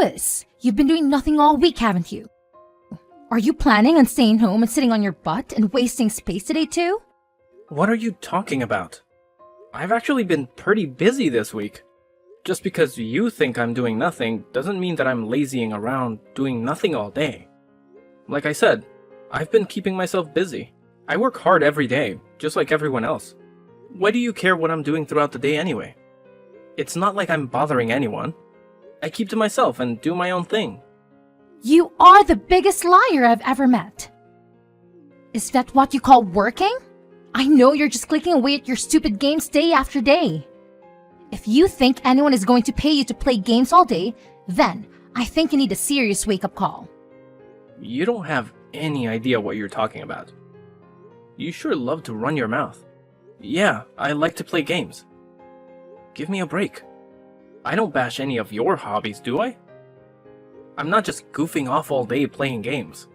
Louis, you've been doing nothing all week, haven't you? Are you planning on staying home and sitting on your butt and wasting space today too? What are you talking about? I've actually been pretty busy this week. Just because you think I'm doing nothing doesn't mean that I'm lazying around doing nothing all day. Like I said, I've been keeping myself busy. I work hard every day, just like everyone else. Why do you care what I'm doing throughout the day anyway? It's not like I'm bothering anyone. I keep to myself and do my own thing. You are the biggest liar I've ever met. Is that what you call working? I know you're just clicking away at your stupid games day after day. If you think anyone is going to pay you to play games all day, then I think you need a serious wake-up call. You don't have any idea what you're talking about. You sure love to run your mouth. Yeah, I like to play games. Give me a break. I don't bash any of your hobbies, do I? I'm not just goofing off all day playing games.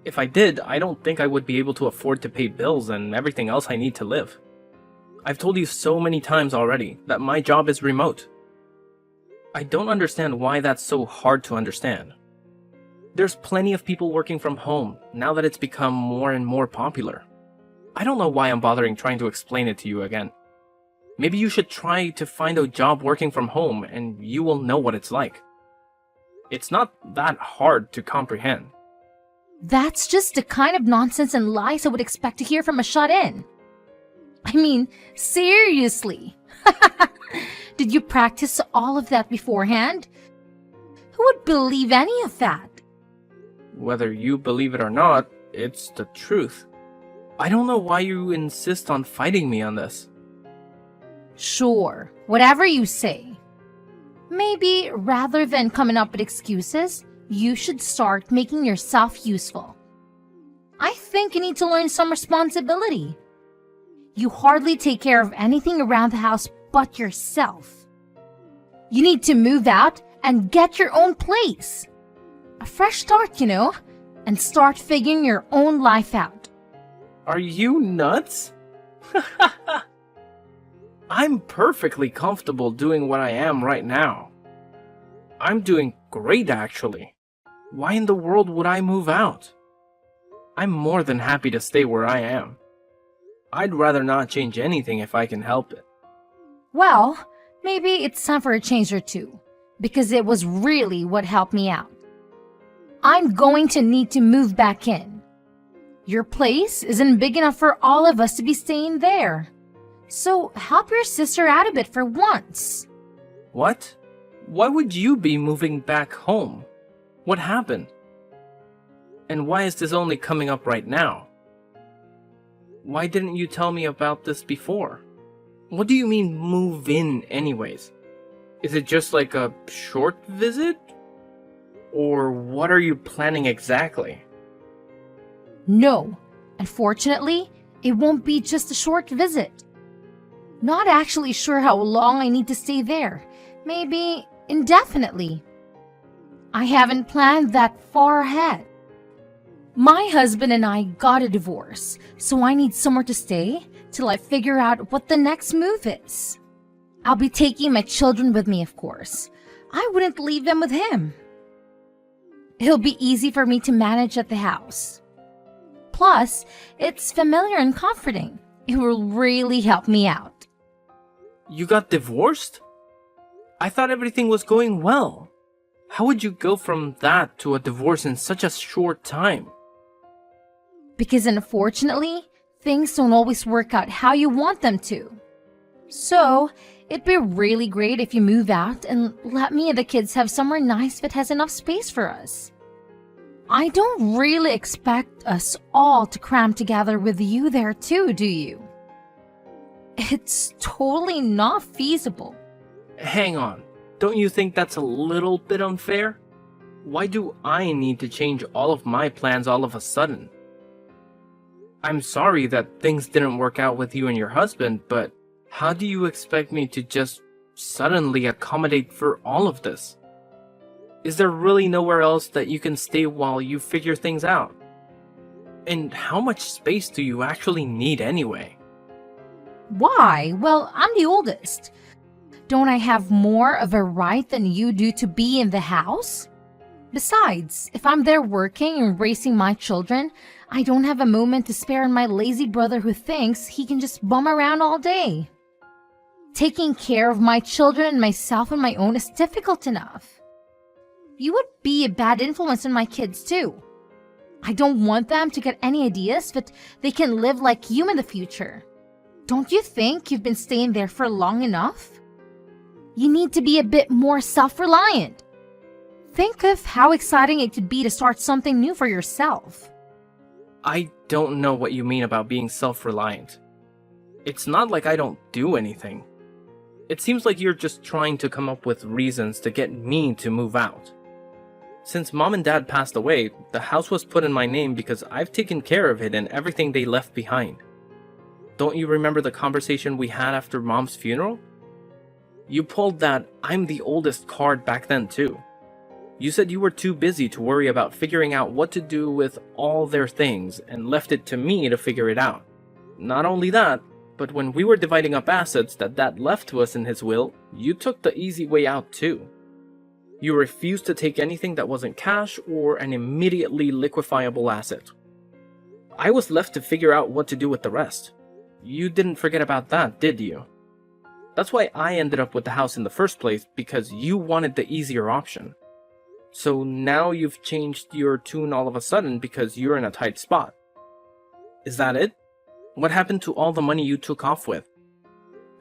If I did, I don't think I would be able to afford to pay bills and everything else I need to live. I've told you so many times already that my job is remote. I don't understand why that's so hard to understand. There's plenty of people working from home now that it's become more and more popular. I don't know why I'm bothering trying to explain it to you again. Maybe you should try to find a job working from home and you will know what it's like. It's not that hard to comprehend. That's just the kind of nonsense and lies I would expect to hear from a shut-in. I mean, seriously. Did you practice all of that beforehand? Who would believe any of that? Whether you believe it or not, it's the truth. I don't know why you insist on fighting me on this. Sure, whatever you say. Maybe rather than coming up with excuses, you should start making yourself useful. I think you need to learn some responsibility. You hardly take care of anything around the house but yourself. You need to move out and get your own place. A fresh start, and start figuring your own life out. Are you nuts? I'm perfectly comfortable doing what I am right now. I'm doing great, actually. Why in the world would I move out? I'm more than happy to stay where I am. I'd rather not change anything if I can help it. Well, maybe it's time for a change or two, because it was really what helped me out. I'm going to need to move back in. Your place isn't big enough for all of us to be staying there. So help your sister out a bit for once. What? Why would you be moving back home? What happened? And why is this only coming up right now? Why didn't you tell me about this before? What do you mean move in anyways? Is it just like a short visit? Or what are you planning exactly? No, unfortunately, it won't be just a short visit. Not actually sure how long I need to stay there. Maybe indefinitely. I haven't planned that far ahead. My husband and I got a divorce, so I need somewhere to stay till I figure out what the next move is. I'll be taking my children with me, of course. I wouldn't leave them with him. It'll be easy for me to manage at the house. Plus, it's familiar and comforting. It will really help me out. You got divorced? I thought everything was going well. How would you go from that to a divorce in such a short time? Because unfortunately, things don't always work out how you want them to. So, it'd be really great if you move out and let me and the kids have somewhere nice that has enough space for us. I don't really expect us all to cram together with you there too, do you? It's totally not feasible. Hang on. Don't you think that's a little bit unfair? Why do I need to change all of my plans all of a sudden? I'm sorry that things didn't work out with you and your husband, but how do you expect me to just suddenly accommodate for all of this? Is there really nowhere else that you can stay while you figure things out? And how much space do you actually need anyway? Why? Well, I'm the oldest. Don't I have more of a right than you do to be in the house? Besides, if I'm there working and raising my children, I don't have a moment to spare on my lazy brother who thinks he can just bum around all day. Taking care of my children and myself on my own is difficult enough. You would be a bad influence on my kids too. I don't want them to get any ideas that they can live like you in the future. Don't you think you've been staying there for long enough? You need to be a bit more self-reliant. Think of how exciting it could be to start something new for yourself. I don't know what you mean about being self-reliant. It's not like I don't do anything. It seems like you're just trying to come up with reasons to get me to move out. Since Mom and Dad passed away, the house was put in my name because I've taken care of it and everything they left behind. Don't you remember the conversation we had after Mom's funeral? You pulled that "I'm the oldest" card back then too. You said you were too busy to worry about figuring out what to do with all their things and left it to me to figure it out. Not only that, but when we were dividing up assets that Dad left to us in his will, you took the easy way out too. You refused to take anything that wasn't cash or an immediately liquefiable asset. I was left to figure out what to do with the rest. You didn't forget about that, did you? That's why I ended up with the house in the first place, because you wanted the easier option. So now you've changed your tune all of a sudden because you're in a tight spot. Is that it? What happened to all the money you took off with?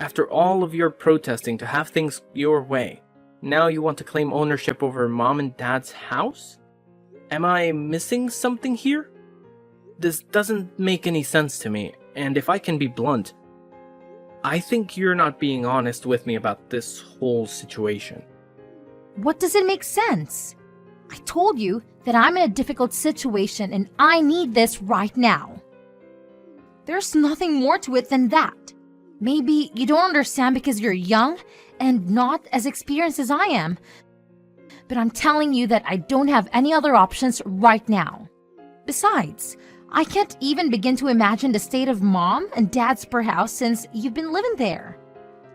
After all of your protesting to have things your way, now you want to claim ownership over Mom and Dad's house? Am I missing something here? This doesn't make any sense to me, and if I can be blunt, I think you're not being honest with me about this whole situation. What does it make sense? I told you that I'm in a difficult situation and I need this right now. There's nothing more to it than that. Maybe you don't understand because you're young and not as experienced as I am. But I'm telling you that I don't have any other options right now. Besides, I can't even begin to imagine the state of Mom and Dad's per house since you've been living there.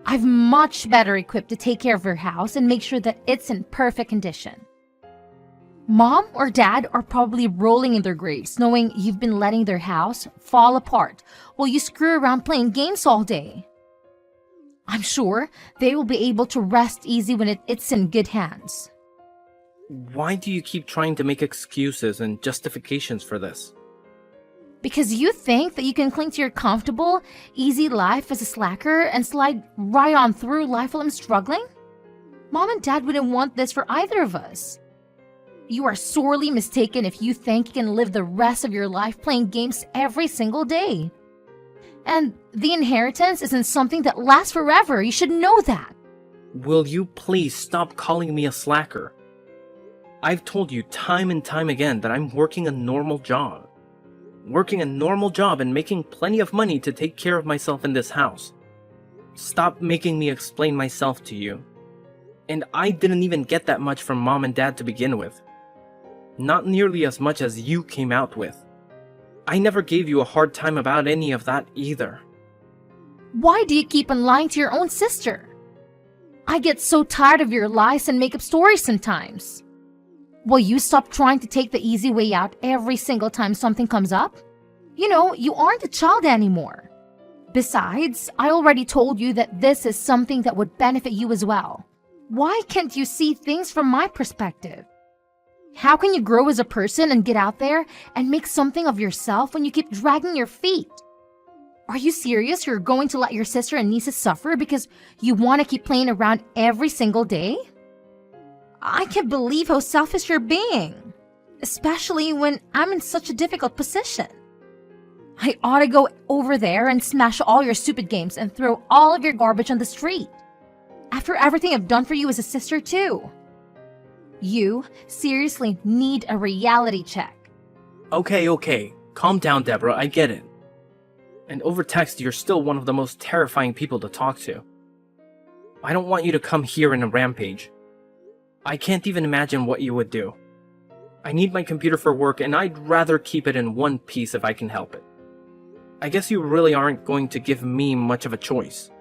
I'm much better equipped to take care of your house and make sure that it's in perfect condition. Mom or Dad are probably rolling in their graves knowing you've been letting their house fall apart while you screw around playing games all day. I'm sure they will be able to rest easy when it's in good hands. Why do you keep trying to make excuses and justifications for this? Because you think that you can cling to your comfortable, easy life as a slacker and slide right on through life while I'm struggling? Mom and Dad wouldn't want this for either of us. You are sorely mistaken if you think you can live the rest of your life playing games every single day. And the inheritance isn't something that lasts forever. You should know that. Will you please stop calling me a slacker? I've told you time and time again that I'm working a normal job. Working a normal job and making plenty of money to take care of myself in this house. Stop making me explain myself to you. And I didn't even get that much from Mom and Dad to begin with. Not nearly as much as you came out with. I never gave you a hard time about any of that either. Why do you keep on lying to your own sister? I get so tired of your lies and make-up stories sometimes. Will you stop trying to take the easy way out every single time something comes up? You know, you aren't a child anymore. Besides, I already told you that this is something that would benefit you as well. Why can't you see things from my perspective? How can you grow as a person and get out there and make something of yourself when you keep dragging your feet? Are you serious you're going to let your sister and nieces suffer because you want to keep playing around every single day? I can't believe how selfish you're being, especially when I'm in such a difficult position. I ought to go over there and smash all your stupid games and throw all of your garbage on the street. After everything I've done for you as a sister too. You seriously need a reality check. Okay. Calm down, Deborah, I get it. And over text, you're still one of the most terrifying people to talk to. I don't want you to come here in a rampage. I can't even imagine what you would do. I need my computer for work, and I'd rather keep it in one piece if I can help it. I guess you really aren't going to give me much of a choice,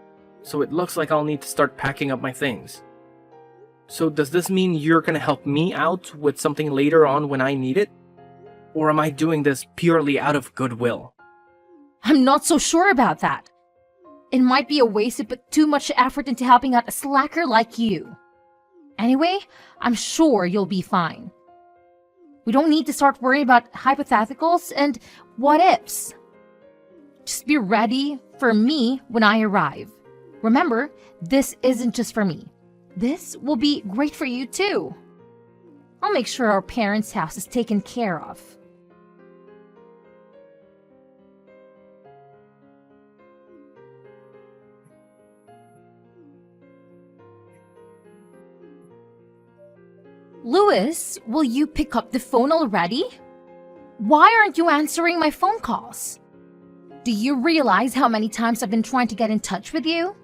so it looks like I'll need to start packing up my things. So does this mean you're gonna help me out with something later on when I need it? Or am I doing this purely out of goodwill? I'm not so sure about that. It might be a waste to put too much effort into helping out a slacker like you. Anyway, I'm sure you'll be fine. We don't need to start worrying about hypotheticals and what-ifs. Just be ready for me when I arrive. Remember, this isn't just for me. This will be great for you too. I'll make sure our parents' house is taken care of. Louis, will you pick up the phone already? Why aren't you answering my phone calls? Do you realize how many times I've been trying to get in touch with you?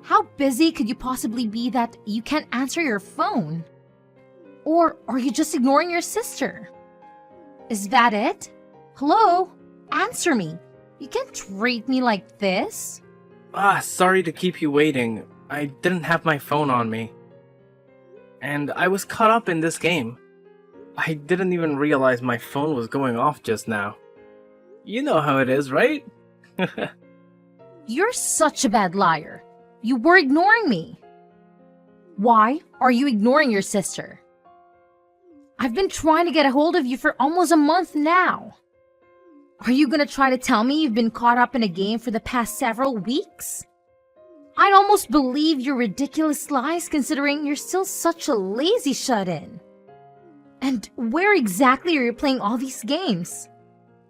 How busy could you possibly be that you can't answer your phone? Or are you just ignoring your sister? Is that it? Hello? Answer me. You can't treat me like this. Sorry to keep you waiting. I didn't have my phone on me. And I was caught up in this game. I didn't even realize my phone was going off just now. You know how it is, right? You're such a bad liar. You were ignoring me. Why are you ignoring your sister? I've been trying to get a hold of you for almost a month now. Are you gonna try to tell me you've been caught up in a game for the past several weeks? I'd almost believe your ridiculous lies considering you're still such a lazy shut-in. And where exactly are you playing all these games?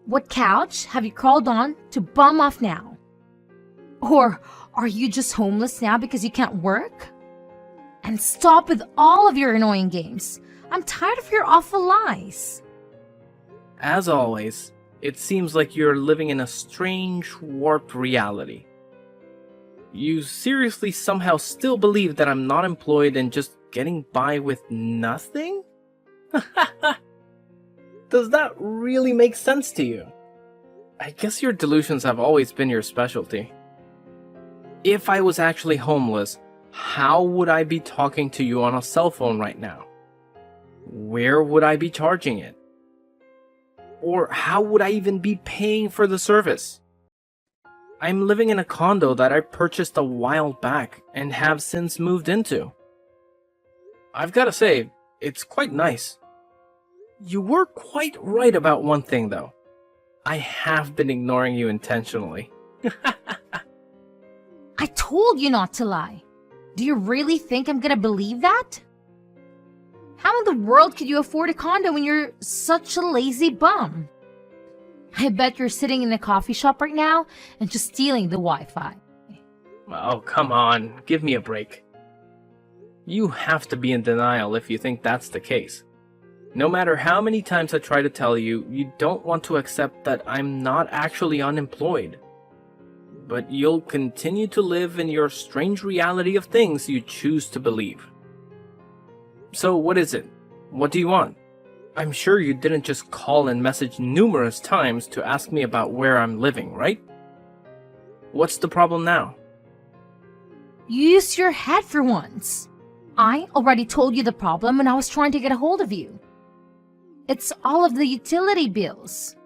What couch have you crawled on to bum off now? Or are you just homeless now because you can't work? And stop with all of your annoying games. I'm tired of your awful lies. As always, it seems like you're living in a strange, warped reality. You seriously somehow still believe that I'm not employed and just getting by with nothing? Does that really make sense to you? I guess your delusions have always been your specialty. If I was actually homeless, how would I be talking to you on a cell phone right now? Where would I be charging it? Or how would I even be paying for the service? I'm living in a condo that I purchased a while back and have since moved into. I've gotta say, it's quite nice. You were quite right about one thing though. I have been ignoring you intentionally. I told you not to lie. Do you really think I'm gonna believe that? How in the world could you afford a condo when you're such a lazy bum? I bet you're sitting in a coffee shop right now and just stealing the Wi-Fi. Oh, come on, give me a break. You have to be in denial if you think that's the case. No matter how many times I try to tell you, you don't want to accept that I'm not actually unemployed. But you'll continue to live in your strange reality of things you choose to believe. So what is it? What do you want? I'm sure you didn't just call and message numerous times to ask me about where I'm living, right? What's the problem now? Use your head for once. I already told you the problem when I was trying to get a hold of you. It's all of the utility bills.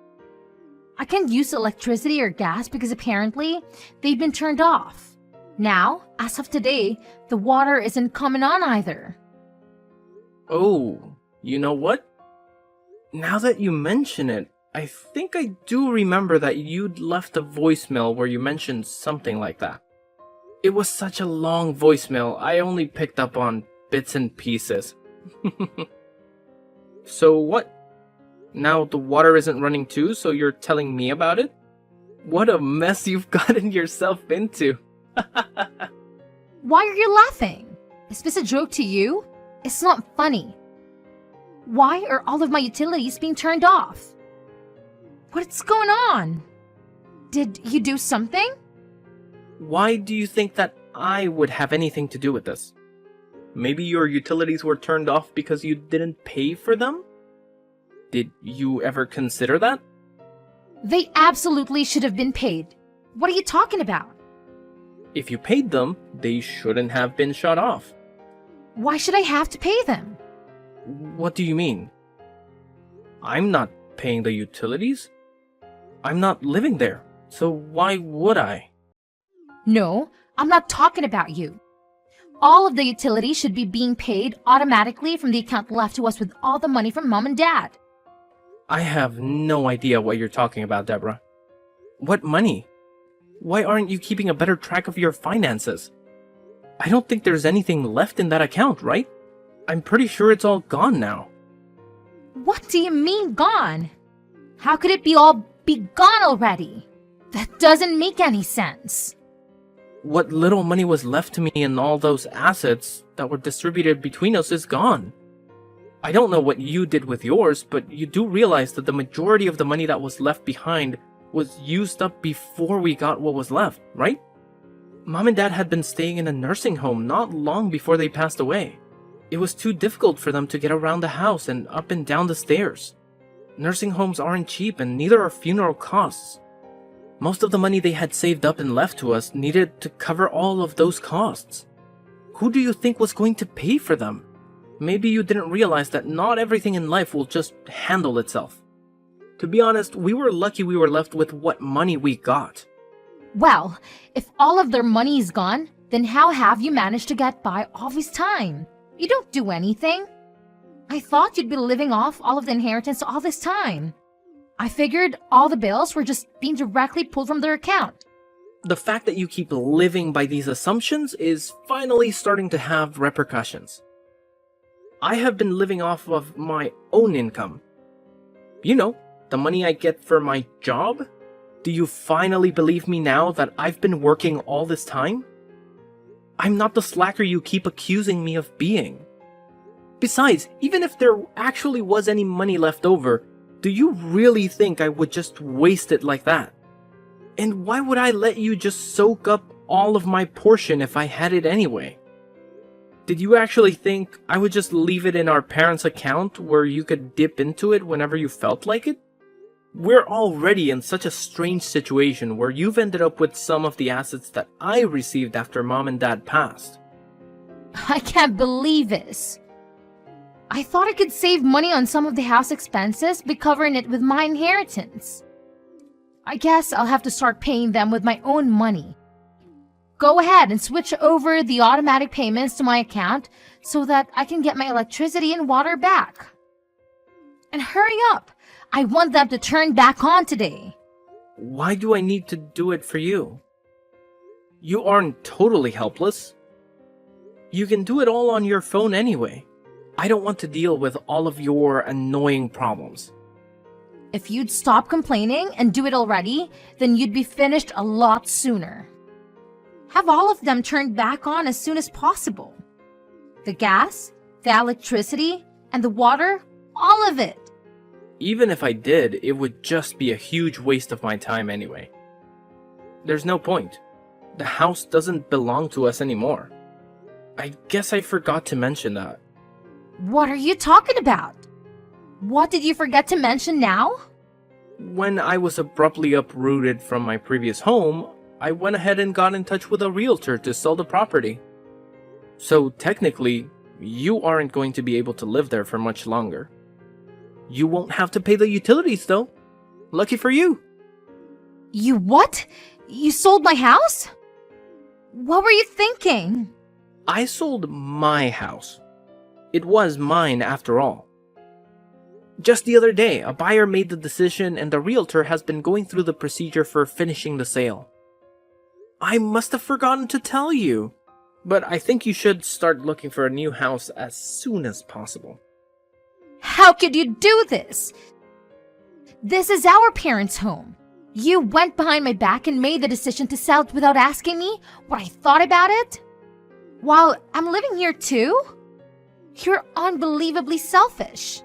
I can't use electricity or gas because apparently they've been turned off. Now, as of today, the water isn't coming on either. Oh, you know what? Now that you mention it, I think I do remember that you'd left a voicemail where you mentioned something like that. It was such a long voicemail, I only picked up on bits and pieces. So what? Now the water isn't running too, so you're telling me about it? What a mess you've gotten yourself into. Why are you laughing? Is this a joke to you? It's not funny. Why are all of my utilities being turned off? What's going on? Did you do something? Why do you think that I would have anything to do with this? Maybe your utilities were turned off because you didn't pay for them? Did you ever consider that? They absolutely should have been paid. What are you talking about? If you paid them, they shouldn't have been shut off. Why should I have to pay them? What do you mean? I'm not paying the utilities. I'm not living there, so why would I? No, I'm not talking about you. All of the utilities should be being paid automatically from the account left to us with all the money from Mom and Dad. I have no idea what you're talking about, Deborah. What money? Why aren't you keeping a better track of your finances? I don't think there's anything left in that account, right? I'm pretty sure it's all gone now. What do you mean gone? How could it be gone already? That doesn't make any sense. What little money was left to me in all those assets that were distributed between us is gone. I don't know what you did with yours, but you do realize that the majority of the money that was left behind was used up before we got what was left, right? Mom and Dad had been staying in a nursing home not long before they passed away. It was too difficult for them to get around the house and up and down the stairs. Nursing homes aren't cheap, and neither are funeral costs. Most of the money they had saved up and left to us needed to cover all of those costs. Who do you think was going to pay for them? Maybe you didn't realize that not everything in life will just handle itself. To be honest, we were lucky we were left with what money we got. Well, if all of their money is gone, then how have you managed to get by all this time? You don't do anything. I thought you'd be living off all of the inheritance all this time. I figured all the bills were just being directly pulled from their account. The fact that you keep living by these assumptions is finally starting to have repercussions. I have been living off of my own income. You know, the money I get for my job? Do you finally believe me now that I've been working all this time? I'm not the slacker you keep accusing me of being. Besides, even if there actually was any money left over, do you really think I would just waste it like that? And why would I let you just soak up all of my portion if I had it anyway? Did you actually think I would just leave it in our parents' account where you could dip into it whenever you felt like it? We're already in such a strange situation where you've ended up with some of the assets that I received after Mom and Dad passed. I can't believe this. I thought I could save money on some of the house expenses by covering it with my inheritance. I guess I'll have to start paying them with my own money. Go ahead and switch over the automatic payments to my account so that I can get my electricity and water back. And hurry up! I want them to turn back on today. Why do I need to do it for you? You aren't totally helpless. You can do it all on your phone anyway. I don't want to deal with all of your annoying problems. If you'd stop complaining and do it already, then you'd be finished a lot sooner. Have all of them turned back on as soon as possible. The gas, the electricity, and the water, all of it. Even if I did, it would just be a huge waste of my time anyway. There's no point. The house doesn't belong to us anymore. I guess I forgot to mention that. What are you talking about? What did you forget to mention now? When I was abruptly uprooted from my previous home, I went ahead and got in touch with a realtor to sell the property. So technically, you aren't going to be able to live there for much longer. You won't have to pay the utilities though. Lucky for you. You what? You sold my house? What were you thinking? I sold my house. It was mine after all. Just the other day, a buyer made the decision and the realtor has been going through the procedure for finishing the sale. I must have forgotten to tell you, but I think you should start looking for a new house as soon as possible. How could you do this? This is our parents' home. You went behind my back and made the decision to sell it without asking me what I thought about it? While I'm living here too? You're unbelievably selfish.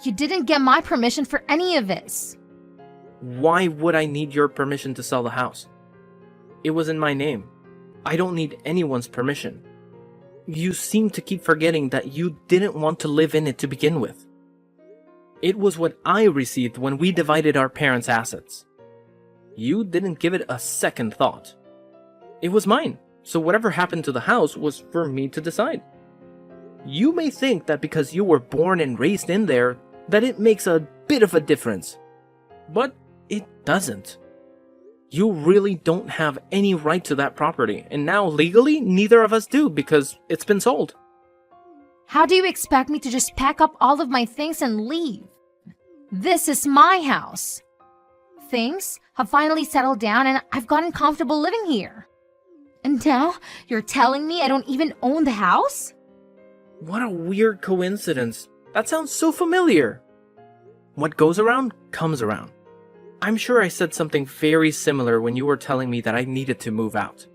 You didn't get my permission for any of this. Why would I need your permission to sell the house? It was in my name. I don't need anyone's permission. You seem to keep forgetting that you didn't want to live in it to begin with. It was what I received when we divided our parents' assets. You didn't give it a second thought. It was mine, so whatever happened to the house was for me to decide. You may think that because you were born and raised in there, that it makes a bit of a difference. But it doesn't. You really don't have any right to that property, and now legally, neither of us do because it's been sold. How do you expect me to just pack up all of my things and leave? This is my house. Things have finally settled down and I've gotten comfortable living here. And now you're telling me I don't even own the house? What a weird coincidence. That sounds so familiar. What goes around comes around. I'm sure I said something very similar when you were telling me that I needed to move out.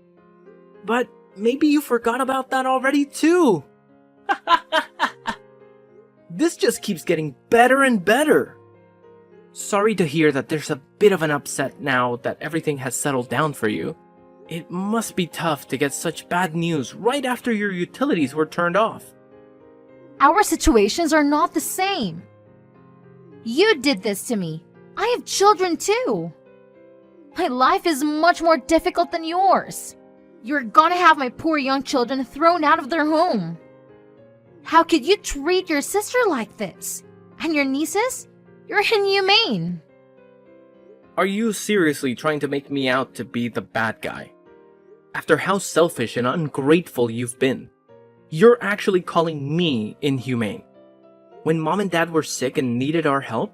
But maybe you forgot about that already too. This just keeps getting better and better. Sorry to hear that there's a bit of an upset now that everything has settled down for you. It must be tough to get such bad news right after your utilities were turned off. Our situations are not the same. You did this to me. I have children too. My life is much more difficult than yours. You're gonna have my poor young children thrown out of their home. How could you treat your sister like this? And your nieces? You're inhumane. Are you seriously trying to make me out to be the bad guy? After how selfish and ungrateful you've been, you're actually calling me inhumane. When Mom and Dad were sick and needed our help,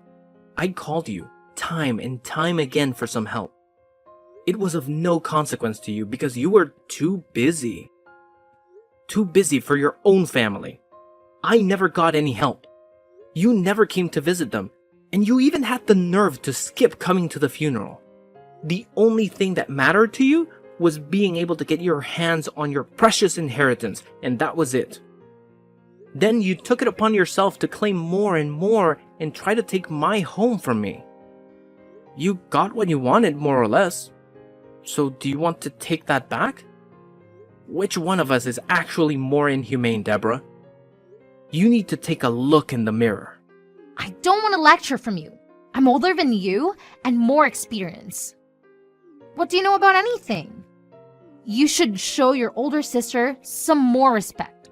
I called you time and time again for some help. It was of no consequence to you because you were too busy. Too busy for your own family. I never got any help. You never came to visit them, and you even had the nerve to skip coming to the funeral. The only thing that mattered to you was being able to get your hands on your precious inheritance, and that was it. Then you took it upon yourself to claim more and more and try to take my home from me. You got what you wanted, more or less. So do you want to take that back? Which one of us is actually more inhumane, Deborah? You need to take a look in the mirror. I don't want to lecture from you. I'm older than you and more experience. What do you know about anything? You should show your older sister some more respect.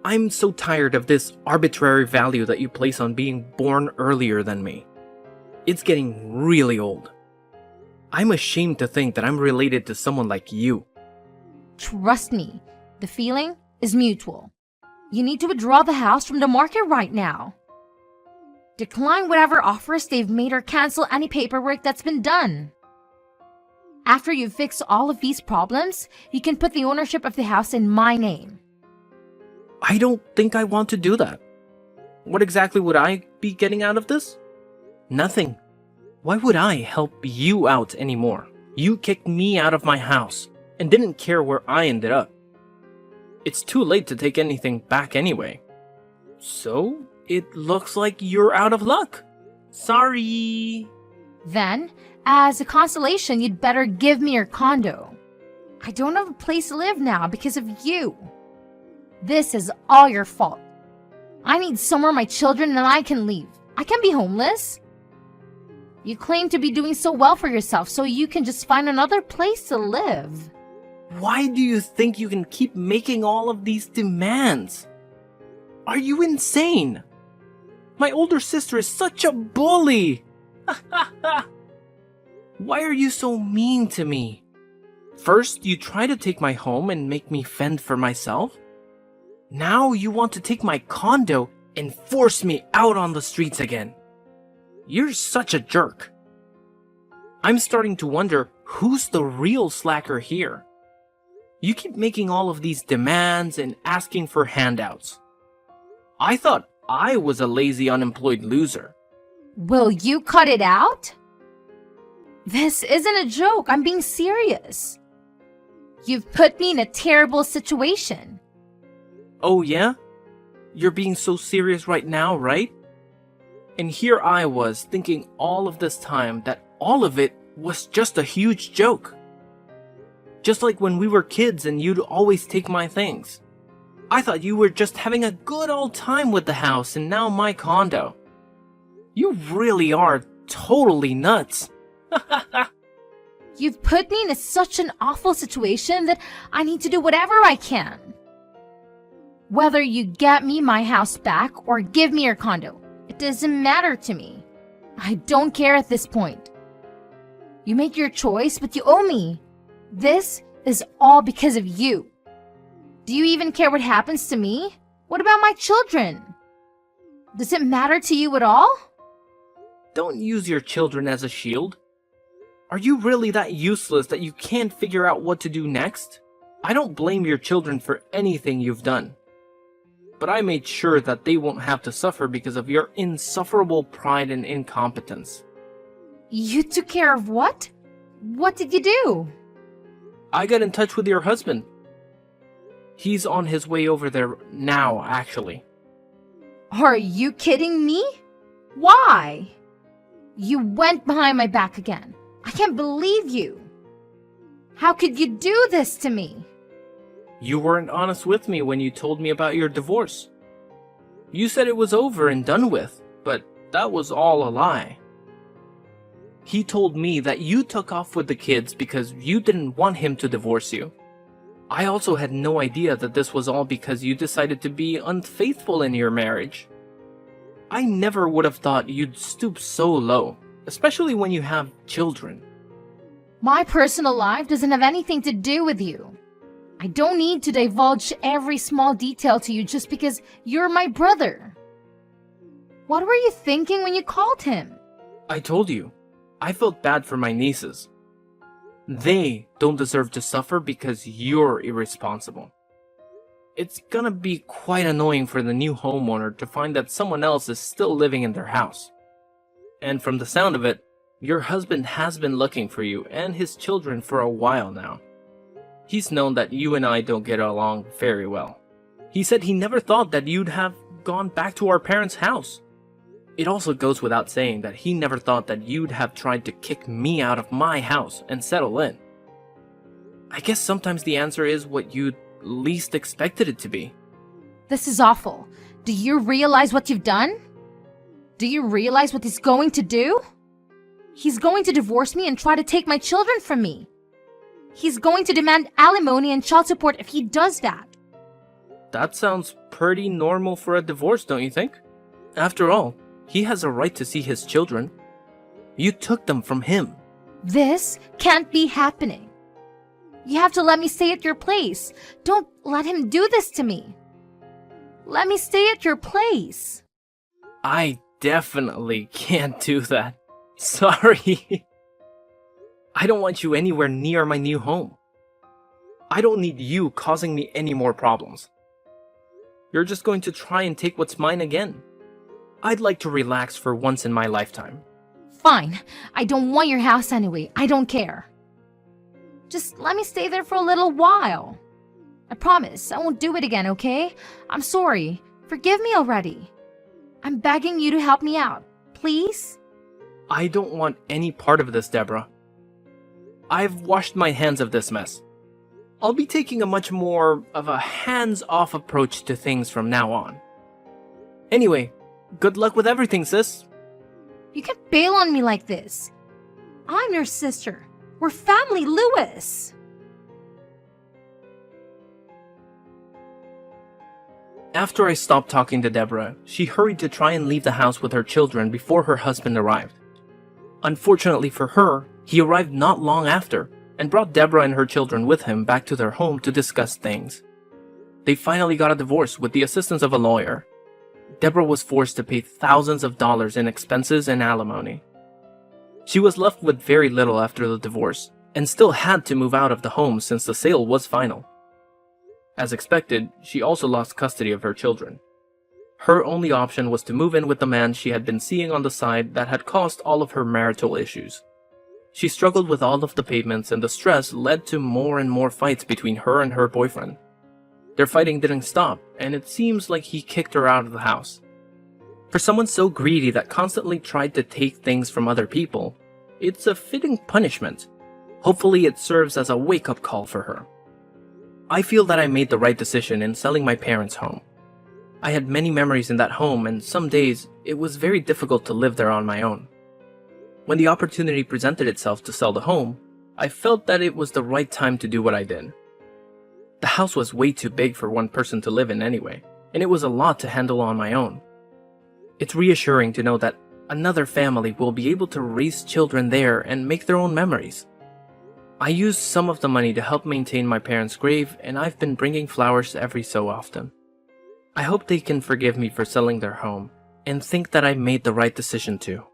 I'm so tired of this arbitrary value that you place on being born earlier than me. It's getting really old. I'm ashamed to think that I'm related to someone like you. Trust me, the feeling is mutual. You need to withdraw the house from the market right now. Decline whatever offers they've made or cancel any paperwork that's been done. After you fix all of these problems, you can put the ownership of the house in my name. I don't think I want to do that. What exactly would I be getting out of this? Nothing. Why would I help you out anymore? You kicked me out of my house and didn't care where I ended up. It's too late to take anything back anyway. So, it looks like you're out of luck. Sorry. Then, as a consolation, you'd better give me your condo. I don't have a place to live now because of you. This is all your fault. I need somewhere my children and I can leave. I can't be homeless. You claim to be doing so well for yourself, so you can just find another place to live. Why do you think you can keep making all of these demands? Are you insane? My older sister is such a bully. Why are you so mean to me? First, you try to take my home and make me fend for myself. Now you want to take my condo and force me out on the streets again. You're such a jerk. I'm starting to wonder who's the real slacker here. You keep making all of these demands and asking for handouts. I thought I was a lazy, unemployed loser. Will you cut it out? This isn't a joke. I'm being serious. You've put me in a terrible situation. Oh yeah? You're being so serious right now, right? And here I was thinking all of this time that all of it was just a huge joke. Just like when we were kids and you'd always take my things. I thought you were just having a good old time with the house and now my condo. You really are totally nuts. You've put me in such an awful situation that I need to do whatever I can. Whether you get me my house back or give me your condo, it doesn't matter to me. I don't care at this point. You make your choice, but you owe me. This is all because of you. Do you even care what happens to me? What about my children? Does it matter to you at all? Don't use your children as a shield. Are you really that useless that you can't figure out what to do next? I don't blame your children for anything you've done. But I made sure that they won't have to suffer because of your insufferable pride and incompetence. You took care of what? What did you do? I got in touch with your husband. He's on his way over there now, actually. Are you kidding me? Why? You went behind my back again. I can't believe you. How could you do this to me? You weren't honest with me when you told me about your divorce. You said it was over and done with, but that was all a lie. He told me that you took off with the kids because you didn't want him to divorce you. I also had no idea that this was all because you decided to be unfaithful in your marriage. I never would have thought you'd stoop so low, especially when you have children. My personal life doesn't have anything to do with you. I don't need to divulge every small detail to you just because you're my brother. What were you thinking when you called him? I told you, I felt bad for my nieces. They don't deserve to suffer because you're irresponsible. It's gonna be quite annoying for the new homeowner to find that someone else is still living in their house. And from the sound of it, your husband has been looking for you and his children for a while now. He's known that you and I don't get along very well. He said he never thought that you'd have gone back to our parents' house. It also goes without saying that he never thought that you'd have tried to kick me out of my house and settle in. I guess sometimes the answer is what you'd least expected it to be. This is awful. Do you realize what you've done? Do you realize what he's going to do? He's going to divorce me and try to take my children from me. He's going to demand alimony and child support if he does that. That sounds pretty normal for a divorce, don't you think? After all, he has a right to see his children. You took them from him. This can't be happening. You have to let me stay at your place. Don't let him do this to me. Let me stay at your place. I definitely can't do that. Sorry. I don't want you anywhere near my new home. I don't need you causing me any more problems. You're just going to try and take what's mine again. I'd like to relax for once in my lifetime. Fine. I don't want your house anyway. I don't care. Just let me stay there for a little while. I promise I won't do it again, okay? I'm sorry. Forgive me already. I'm begging you to help me out. Please? I don't want any part of this, Deborah. I've washed my hands of this mess. I'll be taking a much more of a hands-off approach to things from now on. Anyway, good luck with everything, sis. You can't bail on me like this. I'm your sister. We're family, Louis. After I stopped talking to Deborah, she hurried to try and leave the house with her children before her husband arrived. Unfortunately for her, he arrived not long after and brought Deborah and her children with him back to their home to discuss things. They finally got a divorce with the assistance of a lawyer. Deborah was forced to pay thousands of dollars in expenses and alimony. She was left with very little after the divorce and still had to move out of the home since the sale was final. As expected, she also lost custody of her children. Her only option was to move in with the man she had been seeing on the side that had caused all of her marital issues. She struggled with all of the payments, and the stress led to more and more fights between her and her boyfriend. Their fighting didn't stop, and it seems like he kicked her out of the house. For someone so greedy that constantly tried to take things from other people, it's a fitting punishment. Hopefully it serves as a wake-up call for her. I feel that I made the right decision in selling my parents' home. I had many memories in that home, and some days it was very difficult to live there on my own. When the opportunity presented itself to sell the home, I felt that it was the right time to do what I did. The house was way too big for one person to live in anyway, and it was a lot to handle on my own. It's reassuring to know that another family will be able to raise children there and make their own memories. I used some of the money to help maintain my parents' grave, and I've been bringing flowers every so often. I hope they can forgive me for selling their home, and think that I made the right decision too.